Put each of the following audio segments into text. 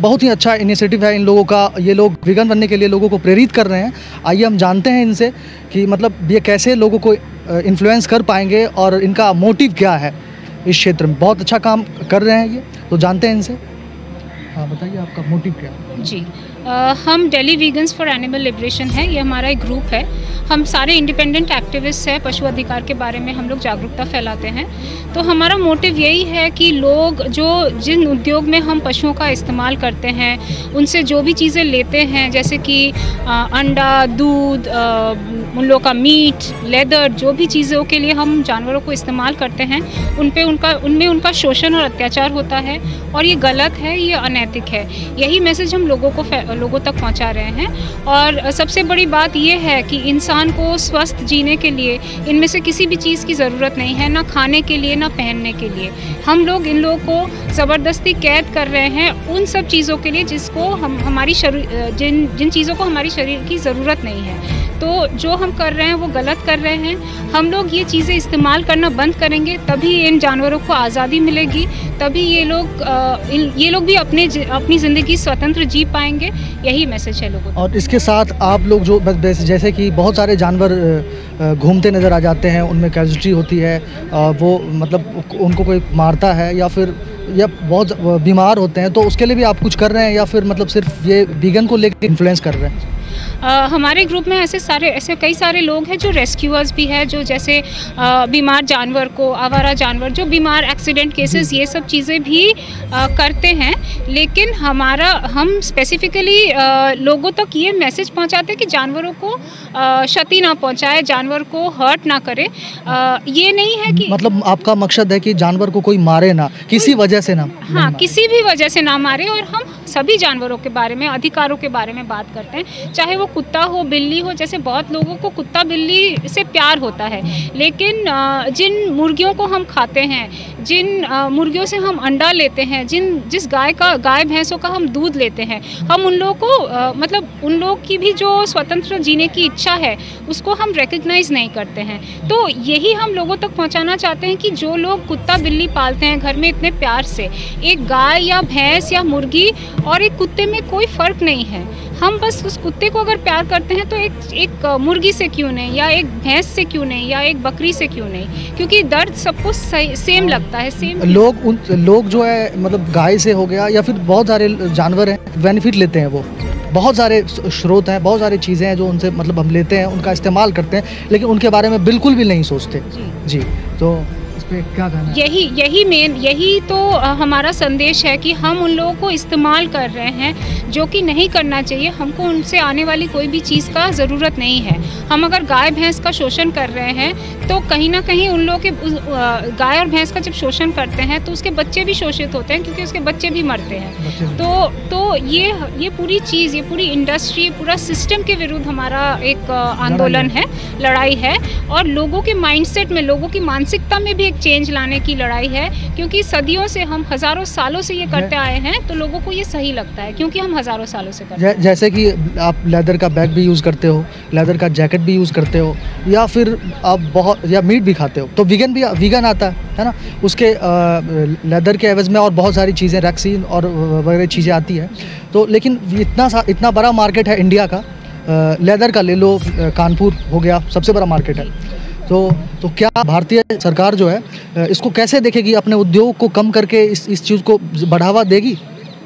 बहुत ही अच्छा इनिशिएटिव है इन लोगों का। ये लोग वीगन बनने के लिए लोगों को प्रेरित कर रहे हैं। आइए हम जानते हैं इनसे कि मतलब ये कैसे लोगों को इन्फ्लुएंस कर पाएंगे और इनका मोटिव क्या है इस क्षेत्र में। बहुत अच्छा काम कर रहे हैं ये, तो जानते हैं इनसे। हाँ, बताइए आपका मोटिव क्या है? जी, हम Delhi vegans for animal liberation है, ये हमारा एक ग्रुप है। हम सारे इंडिपेंडेंट एक्टिविस्ट हैं, पशु अधिकार के बारे में हम लोग जागरूकता फैलाते हैं। तो हमारा मोटिव यही है कि लोग जिन उद्योग में हम पशुओं का इस्तेमाल करते हैं, उनसे जो भी चीज़ें लेते हैं, जैसे कि अंडा, दूध, उन लोगों का मीट, लेदर, जो भी चीज़ों के लिए हम जानवरों को इस्तेमाल करते हैं, उनमें उनका शोषण और अत्याचार होता है और ये गलत है, ये अनैतिक है। यही मैसेज हम लोगों तक पहुंचा रहे हैं। और सबसे बड़ी बात ये है कि इंसान को स्वस्थ जीने के लिए इनमें से किसी भी चीज़ की ज़रूरत नहीं है, ना खाने के लिए ना पहनने के लिए। हम लोग इन लोगों को ज़बरदस्ती कैद कर रहे हैं उन सब चीज़ों के लिए जिसको जिन चीज़ों को हमारी शरीर की ज़रूरत नहीं है। तो जो हम कर रहे हैं वो गलत कर रहे हैं। हम लोग ये चीज़ें इस्तेमाल करना बंद करेंगे तभी इन जानवरों को आज़ादी मिलेगी, तभी ये लोग भी अपनी ज़िंदगी स्वतंत्र जी पाएंगे। यही मैसेज है लोगों को। और इसके साथ आप लोग जो जैसे कि बहुत सारे जानवर घूमते नज़र आ जाते हैं, उनमें कैजुअलिटी होती है, वो मतलब उनको कोई मारता है या बहुत बीमार होते हैं, तो उसके लिए भी आप कुछ कर रहे हैं या फिर मतलब सिर्फ ये वीगन को लेकर इन्फ्लुएंस कर रहे हैं? हमारे ग्रुप में ऐसे कई सारे लोग हैं जो रेस्क्यूअर्स भी है, जो जैसे बीमार जानवर को, आवारा जानवर जो बीमार, एक्सीडेंट केसेस, ये सब चीज़ें भी करते हैं। लेकिन हम स्पेसिफिकली लोगों तक ये मैसेज पहुंचाते हैं कि जानवरों को क्षति ना पहुंचाए, जानवर को हर्ट ना करे। ये नहीं है कि मतलब आपका मकसद है कि जानवर को कोई मारे ना, किसी वजह से ना। हाँ, किसी भी वजह से ना मारे। और हम सभी जानवरों के बारे में, अधिकारों के बारे में बात करते हैं, चाहे वो कुत्ता हो, बिल्ली हो। जैसे बहुत लोगों को कुत्ता बिल्ली से प्यार होता है, लेकिन जिन मुर्गियों को हम खाते हैं, जिन मुर्गियों से हम अंडा लेते हैं, जिस गाय भैंसों का हम दूध लेते हैं, हम उन लोगों को मतलब उन लोग की भी जो स्वतंत्र जीने की इच्छा है उसको हम रिकग्नाइज नहीं करते हैं। तो यही हम लोगों तक पहुंचाना चाहते हैं कि जो लोग कुत्ता बिल्ली पालते हैं घर में इतने प्यार से, एक गाय या भैंस या मुर्गी और एक कुत्ते में कोई फ़र्क नहीं है। हम बस उस कुत्ते को अगर प्यार करते हैं तो एक मुर्गी से क्यों नहीं, या एक भैंस से क्यों नहीं, या एक बकरी से क्यों नहीं, क्योंकि दर्द सबको सेम लगता है। सेम लोग जो है मतलब गाय से हो गया या फिर बहुत सारे जानवर हैं, बेनिफिट लेते हैं। वो बहुत सारे स्रोत हैं, बहुत सारी चीज़ें हैं जो उनसे मतलब हम लेते हैं, उनका इस्तेमाल करते हैं, लेकिन उनके बारे में बिल्कुल भी नहीं सोचते। जी, तो इस पे क्या कहना है? यही तो हमारा संदेश है कि हम उन लोगों को इस्तेमाल कर रहे हैं, जो कि नहीं करना चाहिए। हमको उनसे आने वाली कोई भी चीज़ का ज़रूरत नहीं है। हम अगर गाय भैंस का शोषण कर रहे हैं तो कहीं ना कहीं उन लोगों के गाय और भैंस का जब शोषण करते हैं तो उसके बच्चे भी शोषित होते हैं, क्योंकि उसके बच्चे भी मरते हैं। तो ये पूरी चीज़, ये पूरी इंडस्ट्री, पूरा सिस्टम के विरुद्ध हमारा एक आंदोलन है, लड़ाई है। और लोगों के माइंडसेट में, लोगों की मानसिकता में भी एक चेंज लाने की लड़ाई है, क्योंकि सदियों से हम, हज़ारों सालों से ये करते आए हैं, तो लोगों को ये सही लगता है क्योंकि हम हज़ारों सालों से करते हैं। जैसे कि आप लेदर का बैग भी यूज़ करते हो, लेदर का जैकेट भी यूज़ करते हो, या फिर आप या मीट भी खाते हो, तो वीगन आता है ना, उसके लेदर के एवज में और बहुत सारी चीज़ें, रैक्सीन और वगैरह चीज़ें आती है। तो लेकिन इतना बड़ा मार्केट है इंडिया का, लेदर का ले लो, कानपुर हो गया, सबसे बड़ा मार्केट है। तो क्या भारतीय सरकार जो है इसको कैसे देखेगी, अपने उद्योग को कम करके इस चीज़ को बढ़ावा देगी?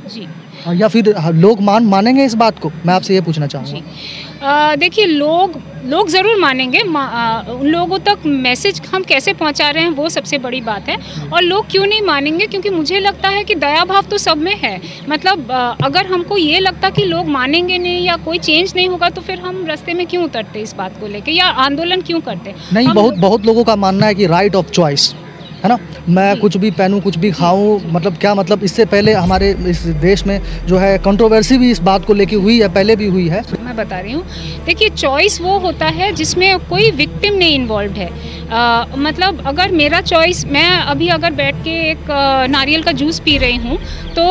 जी, या फिर लोग मानेंगे इस बात को? मैं आपसे ये पूछना चाहूँगा। देखिए, लोग ज़रूर मानेंगे। उन लोगों तक मैसेज हम कैसे पहुंचा रहे हैं वो सबसे बड़ी बात है। और लोग क्यों नहीं मानेंगे, क्योंकि मुझे लगता है कि दया भाव तो सब में है। मतलब अगर हमको ये लगता कि लोग मानेंगे नहीं या कोई चेंज नहीं होगा, तो फिर हम रास्ते में क्यों उतरते इस बात को लेके, या आंदोलन क्यों करते? नहीं, बहुत लोगों का मानना है कि राइट ऑफ चॉइस है ना, मैं कुछ भी पहनूं, कुछ भी खाऊं, मतलब क्या मतलब इससे पहले हमारे इस देश में जो है कंट्रोवर्सी भी इस बात को लेके हुई है, पहले भी हुई है। मैं बता रही हूँ, देखिए, चॉइस वो होता है जिसमें कोई विक्टिम नहीं इन्वॉल्व है। मतलब अगर मेरा चॉइस, मैं अभी अगर बैठ के एक नारियल का जूस पी रही हूँ, तो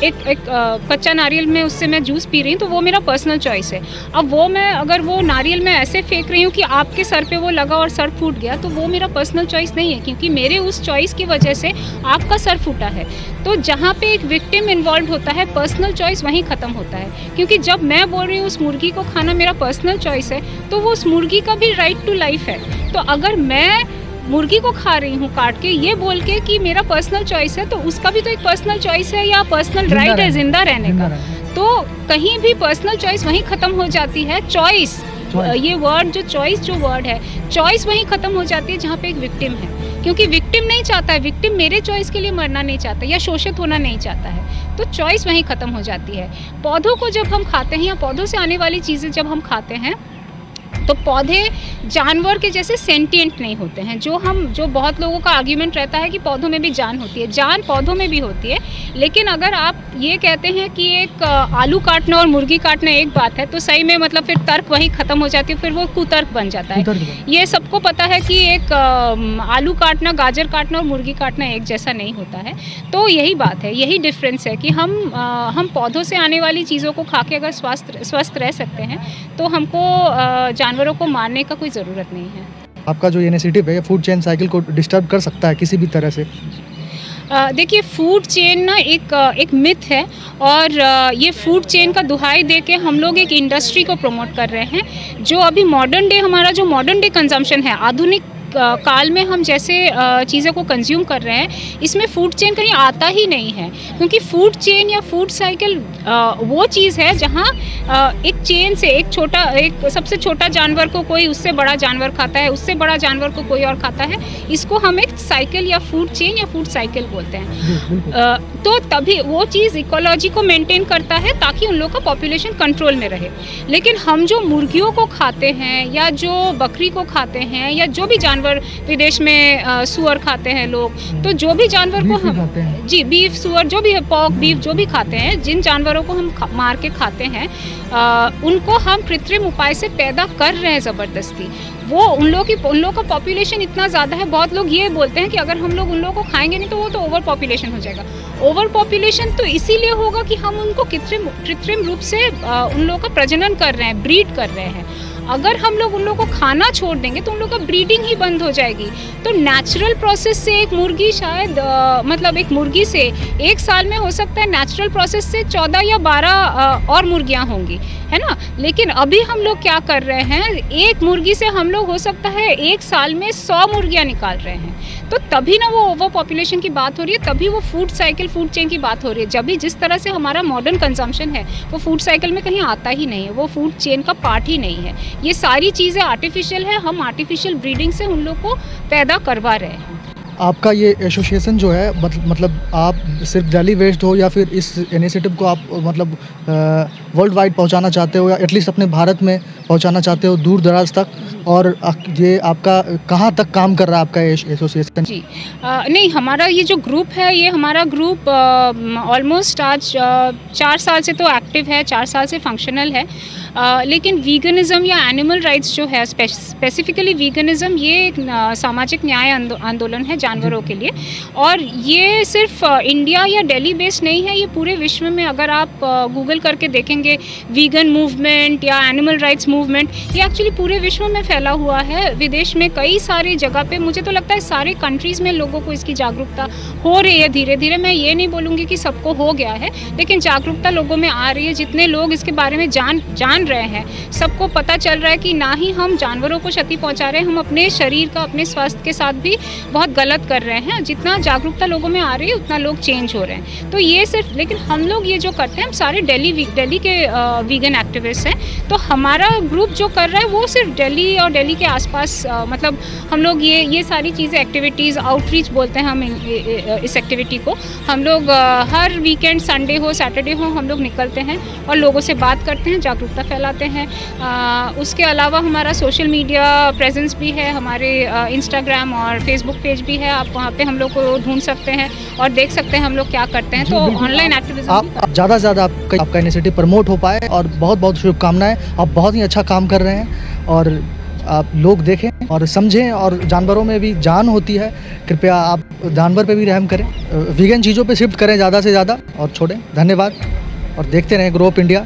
एक कच्चा नारियल में उससे मैं जूस पी रही हूँ, तो वो मेरा पर्सनल चॉइस है। अब अगर वो नारियल मैं ऐसे फेंक रही हूँ कि आपके सर पे वो लगा और सर फूट गया, तो वो मेरा पर्सनल चॉइस नहीं है, क्योंकि मेरे उस चॉइस की वजह से आपका सर फूटा है। तो जहाँ पे एक विक्टिम इन्वॉल्व होता है, पर्सनल चॉइस वहीं ख़त्म होता है। क्योंकि जब मैं बोल रही हूँ उस मुर्गी को खाना मेरा पर्सनल चॉइस है, तो वो उस मुर्गी का भी राइट टू लाइफ है। तो अगर मैं मुर्गी को खा रही हूँ काट के, ये बोल के कि मेरा पर्सनल चॉइस है, तो उसका भी तो एक पर्सनल चॉइस है या पर्सनल राइट है जिंदा रहने का। तो कहीं भी पर्सनल चॉइस वहीं ख़त्म हो जाती है। चॉइस, ये वर्ड जो चॉइस जो वर्ड है, चॉइस वहीं ख़त्म हो जाती है जहाँ पे एक विक्टिम है। क्योंकि विक्टिम नहीं चाहता है, विक्टिम मेरे चॉइस के लिए मरना नहीं चाहता या शोषित होना नहीं चाहता है, तो चॉइस वहीं ख़त्म हो जाती है। पौधों को जब हम खाते हैं या पौधों से आने वाली चीज़ें जब हम खाते हैं, तो पौधे जानवर के जैसे सेंटिएंट नहीं होते हैं। जो बहुत लोगों का आर्ग्यूमेंट रहता है कि पौधों में भी जान होती है, जान पौधों में भी होती है। लेकिन अगर आप ये कहते हैं कि एक आलू काटना और मुर्गी काटना एक बात है, तो सही में मतलब फिर तर्क वहीं ख़त्म हो जाती है, फिर वो कुतर्क बन जाता है। ये सबको पता है कि एक आलू काटना, गाजर काटना और मुर्गी काटना एक जैसा नहीं होता है। तो यही बात है, यही डिफरेंस है कि हम पौधों से आने वाली चीज़ों को खा के अगर स्वस्थ रह सकते हैं, तो हमको जानवरों को मारने का कोई ज़रूरत नहीं है। आपका जो इनिशिएटिव है फूड चेन साइकिल को डिस्टर्ब कर सकता है किसी भी तरह से? देखिए, फूड चेन ना एक मिथ है, और ये फूड चेन का दुहाई दे के हम लोग एक इंडस्ट्री को प्रमोट कर रहे हैं। जो अभी मॉडर्न डे, हमारा जो मॉडर्न डे कंजम्पशन है, आधुनिक काल में हम जैसे चीज़ों को कंज्यूम कर रहे हैं, इसमें फूड चेन कहीं आता ही नहीं है। क्योंकि फूड चेन या फूड साइकिल वो चीज़ है जहाँ एक चेन से एक सबसे छोटा जानवर को कोई उससे बड़ा जानवर खाता है, उससे बड़ा जानवर को कोई और खाता है। इसको हम एक साइकिल या फूड चेन या फूड साइकिल बोलते हैं। तो तभी वो चीज़ इकोलॉजी को मेंटेन करता है ताकि उन लोगों का पॉपुलेशन कंट्रोल में रहे। लेकिन हम जो मुर्गियों को खाते हैं या जो बकरी को खाते हैं या जो भी जानवर, विदेश में सुअर खाते हैं लोग, तो जो भी जानवर को हम बीफ, सुअर, जो भी है, पॉर्क, बीफ, जो भी खाते हैं, जिन जानवरों को हम मार के खाते हैं, उनको हम कृत्रिम उपाय से पैदा कर रहे हैं ज़बरदस्ती। वो उन लोगों का पॉपुलेशन इतना ज़्यादा है। बहुत लोग ये बोलते हैं कि अगर हम लोग उन लोगों को खाएंगे नहीं तो वो तो ओवर पॉपुलेशन हो जाएगा। ओवर पॉपुलेशन तो इसीलिए होगा कि हम उनको कृत्रिम रूप से उन लोगों का प्रजनन कर रहे हैं, ब्रीड कर रहे हैं। अगर हम लोग उन लोगों को खाना छोड़ देंगे तो उन लोगों का ब्रीडिंग ही बंद हो जाएगी। तो नेचुरल प्रोसेस से एक मुर्गी शायद मतलब एक मुर्गी से एक साल में हो सकता है नेचुरल प्रोसेस से 14 या 12 और मुर्गियां होंगी, है ना। लेकिन अभी हम लोग क्या कर रहे हैं, एक मुर्गी से हम लोग हो सकता है एक साल में 100 मुर्गियां निकाल रहे हैं। तो तभी ना वो ओवर पॉपुलेशन की बात हो रही है, तभी वो फूड साइकिल, फूड चेन की बात हो रही है। जब भी जिस तरह से हमारा मॉडर्न कंजम्पशन है वो फूड साइकिल में कहीं आता ही नहीं है, वो फूड चेन का पार्ट ही नहीं है। ये सारी चीज़ें आर्टिफिशियल है, हम आर्टिफिशियल ब्रीडिंग से उन लोग को पैदा करवा रहे हैं। आपका ये एसोसिएशन जो है मतलब आप सिर्फ दिल्ली बेस्ड हो या फिर इस इनिशिएटिव को आप मतलब वर्ल्ड वाइड पहुंचाना चाहते हो या एटलीस्ट अपने भारत में पहुंचाना चाहते हो दूर दराज तक, और ये आपका कहाँ तक काम कर रहा है आपका एसोसिएशन? जी नहीं, हमारा ये जो ग्रुप है, ये हमारा ग्रुप ऑलमोस्ट आज 4 साल से तो एक्टिव है, 4 साल से फंक्शनल है। लेकिन वीगनिज़म या एनिमल राइट्स जो है, स्पेसिफिकली वीगनिज़म, ये एक सामाजिक न्याय आंदोलन है जानवरों के लिए। और ये सिर्फ इंडिया या दिल्ली बेस्ड नहीं है, ये पूरे विश्व में अगर आप गूगल करके देखेंगे वीगन मूवमेंट या एनिमल राइट्स मूवमेंट, ये एक्चुअली पूरे विश्व में फैला हुआ है। विदेश में कई सारी जगह पे, मुझे तो लगता है सारे कंट्रीज़ में लोगों को इसकी जागरूकता हो रही है धीरे धीरे। मैं ये नहीं बोलूँगी कि सबको हो गया है, लेकिन जागरूकता लोगों में आ रही है। जितने लोग इसके बारे में जान रहे हैं, सबको पता चल रहा है कि ना ही हम जानवरों को क्षति पहुंचा रहे हैं, हम अपने शरीर का, अपने स्वास्थ्य के साथ भी बहुत गलत कर रहे हैं। जितना जागरूकता लोगों में आ रही है उतना लोग चेंज हो रहे हैं। तो ये सिर्फ, लेकिन हम लोग ये जो करते हैं, हम सारे दिल्ली के वीगन एक्टिविस्ट हैं। तो हमारा ग्रुप जो कर रहा है वो सिर्फ दिल्ली और दिल्ली के आसपास, मतलब हम लोग ये सारी चीज़ें, एक्टिविटीज़, आउटरीच बोलते हैं हम इस एक्टिविटी को। हम लोग हर वीकेंड, संडे हो, सैटरडे हो, हम लोग निकलते हैं और लोगों से बात करते हैं, जागरूकता फैलाते हैं। उसके अलावा हमारा सोशल मीडिया प्रेजेंस भी है, हमारे इंस्टाग्राम और फेसबुक पेज भी है। आप वहाँ पे हम लोग को ढूंढ सकते हैं और देख सकते हैं हम लोग क्या करते हैं। तो ऑनलाइन एक्टिविज्म आप ज़्यादा से ज़्यादा आपका इनिशिएटिव प्रमोट हो पाए, और बहुत बहुत शुभकामनाएं। आप बहुत ही अच्छा काम कर रहे हैं और आप लोग देखें और समझें, और जानवरों में भी जान होती है। कृपया आप जानवर पे भी रहम करें, वीगन चीज़ों पे शिफ्ट करें ज़्यादा से ज़्यादा और छोड़ें। धन्यवाद, और देखते रहें ग्रो अप इंडिया।